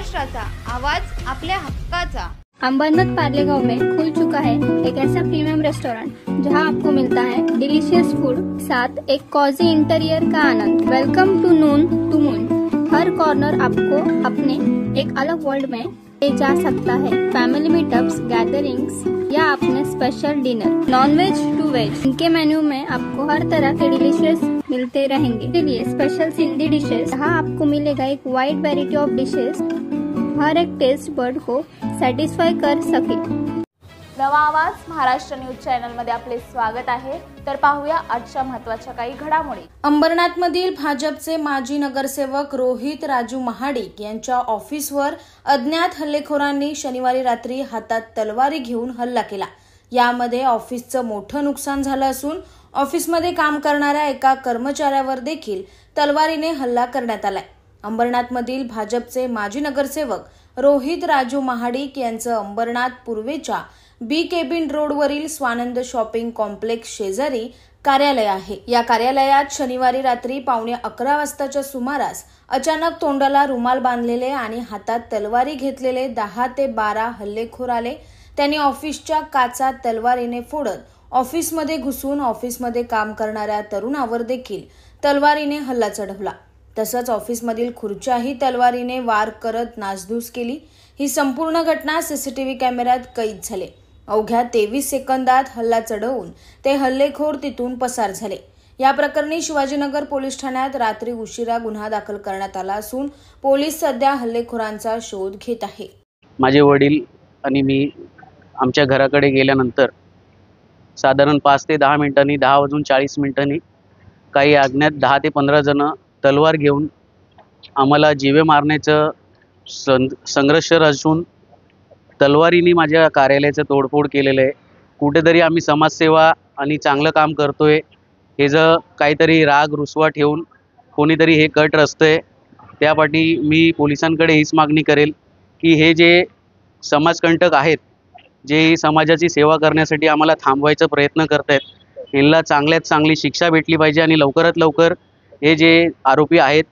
महाराष्ट्राचा आवाज आपल्या हक्काचा। अंबरनाथ पार्ले गांव में खुल चुका है एक ऐसा प्रीमियम रेस्टोरेंट जहां आपको मिलता है डिलीशियस फूड साथ एक कॉजी इंटीरियर का आनंद। Welcome to Noon to Moon. हर कॉर्नर आपको अपने एक अलग वर्ल्ड में ले जा सकता है। फैमिली मीटअप्स, गैदरिंग्स या अपने special dinner, non veg to veg, इनके मेन्यू में आपको हर तरह के डिलीशियस मिलते रहेंगे। इसलिए स्पेशल सिंधी डिशेस, जहाँ आपको मिलेगा एक वाइड वैरायटी ऑफ डिशेस, हर एक टेस्ट बर्ड को सॅटिस्फाय कर सके। नवा आवाज महाराष्ट्र न्यूज चॅनल मध्ये आपले स्वागत आहे। तर पाहूया आजच्या महत्त्वाच्या काही घडामोडी। अंबरनाथमधील भाजपचे माजी नगरसेवक रोहित राजू महाडिक यांच्या ऑफिसवर अज्ञात हल्लेखोरांनी शनिवारी रात्री हातात तलवारी घेऊन हल्ला केला। यामध्ये ऑफिसचं मोठं नुकसान झालं असून ऑफिसमध्ये काम करणाऱ्या एका कर्मचाऱ्यावर देखील तलवारीने हल्ला करण्यात आलाय। अंबरनाथमधील भाजपचे माजी नगरसेवक रोहित राजू महाडिक यांचं अंबरनाथ पूर्वेच्या बी केबिन रोडवरील स्वानंद शॉपिंग कॉम्प्लेक्स शेजारी कार्यालय आहे। या कार्यालयात शनिवारी रात्री 11:15 वाजताच्या सुमारास अचानक तोंडाला रुमाल बांधलेले आणि हातात तलवारी घेतलेले 10 ते 12 हल्लेखोर आले। त्यांनी ऑफिसच्या काचा तलवारीने फोडत ऑफिसमध्ये घुसून ऑफिसमध्ये काम करणाऱ्या तरुणावर देखील तलवारीने हल्ला चढवला। तसंच ऑफिसमधील खुर्च्याही तलवारीने वार करत नासधूस केली। ही संपूर्ण घटना सीसीटीव्ही कॅमेऱ्यात कैद झाली। अवघ्या 23 सेकंदात हल्ला चढवून ते हल्लेखोर तिथून पसार झाले। या प्रकरणी शिवाजीनगर पोलीस ठाण्यात रात्री उशिरा गुन्हा दाखल करण्यात आला असून पोलीस सध्या हल्लेखोरांचा शोध घेत आहे। माझे वडील आणि मी आमच्या घराकडे गेल्यानंतर साधारण 5 ते 10 मिनिटांनी 10:40 काही अज्ञात 10 ते 15 जण तलवार घेऊन आम्हाला जीवे मारण्याचं संघर्ष रचून तलवारीने माझ्या कार्यालयाचं तोडफोड केलेलं आहे। कुठेतरी आम्ही समाजसेवा आणि चांगलं काम करतोय हे जर काहीतरी राग रुसवा ठेवून कोणीतरी हे कट रचतंय, त्यापाठी मी पोलिसांकडे हीच मागणी करेल की हे जे समाजकंटक आहेत, जे समाजाची सेवा करण्यासाठी आम्हाला थांबवायचा प्रयत्न करतायत, यांना चांगल्यात चांगली शिक्षा भेटली पाहिजे आणि लवकरात लवकर हे जे आरोपी आहेत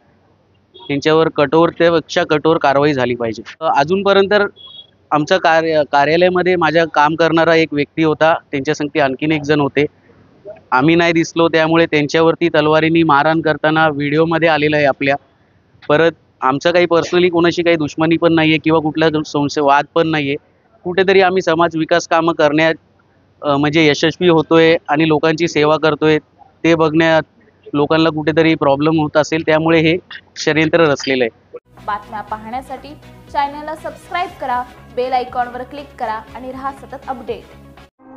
त्यांच्यावर कठोरतेपेक्षा कठोर कारवाई झाली पाहिजे। अजूनपर्यंत आमच्या कार्यालयामध्ये माझ्या काम करणारा एक व्यक्ती होता, त्यांच्या संगती आणखीन एक जण होते। आम्ही नाही दिसलो त्यामुळे त्यांच्यावरती तलवारीने मारहाण करताना व्हिडिओमध्ये आलेला आहे आपल्या। परत आमचं काही पर्सनली कोणाशी काही दुश्मनी पण नाही आहे किंवा कुठला वाद पण नाही आहे। कुठेतरी आम्ही समाज विकास कामं करण्यात म्हणजे यशस्वी होतोय आणि लोकांची सेवा करतोय, ते बघण्यात लोकांना कुठेतरी प्रॉब्लेम होत असेल, त्यामुळे हे षडयंत्र रचलेलं आहे। बातम्या पाहण्यासाठी चॅनलला सबस्क्राइब करा, बेल आयकॉनवर क्लिक करा आणि रहा सतत अपडेट।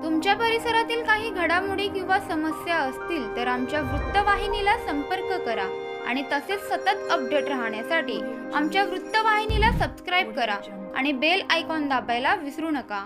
तुमच्या परिसरातील काही घडामोडी किंवा समस्या असतील तर आमच्या वृत्तवाहिनीला संपर्क करा आणि तसेच सतत अपडेट राहण्यासाठी आमच्या वृत्तवाहिनीला सबस्क्राइब करा आणि बेल आयकॉन दाबायला विसरू नका।